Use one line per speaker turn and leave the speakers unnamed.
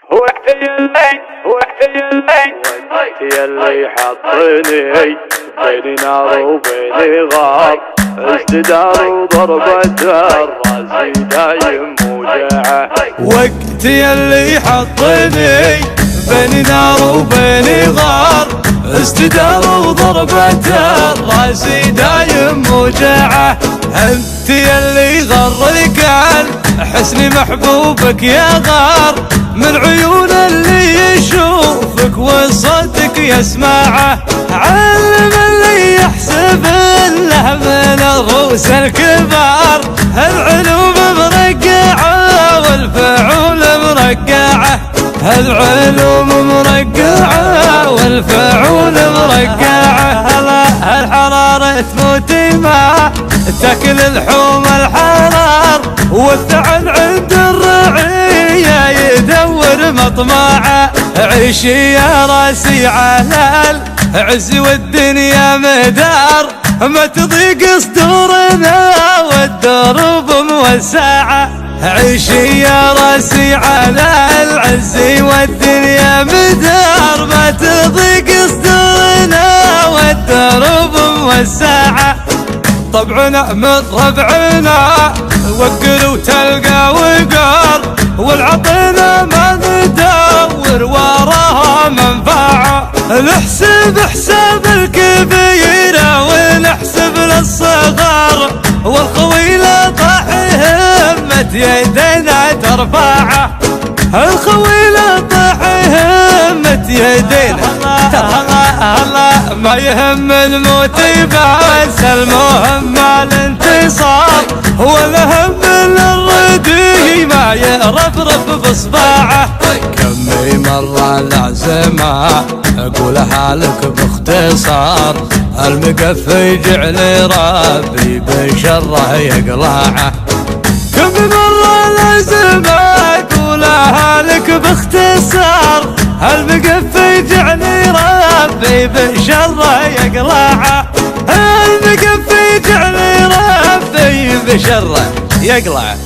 وانت يلي حطني بين نار وبين غار، ازددار وضربة الراس دايم موجعه.
وقت يلي حطني بين نار وبين غار، ازددار وضربة الراس دايم موجعه. انت يلي غرك عن حسن محبوبك يا غار، من عيون اللي يشوفك وصوتك يسمعه. علم اللي يحسب له من الروس الكبار، العلوم مرقعه والفعول مرقعه. العلوم مرقعه والفعول مرقعه. الحرارة تموت ما تاكل اللحوم الحرار، والثعن عند الرعية يدور مطمعه. عيشي يا راسي على العز والدنيا مدار، ما تضيق صدورنا والدروب موسعه. عيشي يا راسي على العز والدنيا مدار، ما تضيق صدورنا والدروب موسعه. طبعنا من ربعنا وقر وتلقى وقار، والعطينا ما ندور وراها منفعه. نحسب حساب الكبيره ونحسب للصغار، والخويله طاح همة يدينا ترفعه. الخويله طاح همة يدينا الله ما يهم الموت بس المهم الانتصار، والهم الردي ما يرفرف بصباعه. كم مرة العزمة اقولها لك باختصار، المقفي جعل ربي بشره يقلعه. كم مرة العزمة اقولها لك باختصار، المقفي جعل ربي بشره يقلعه. المقفي جعل ربي بشره يقلعه.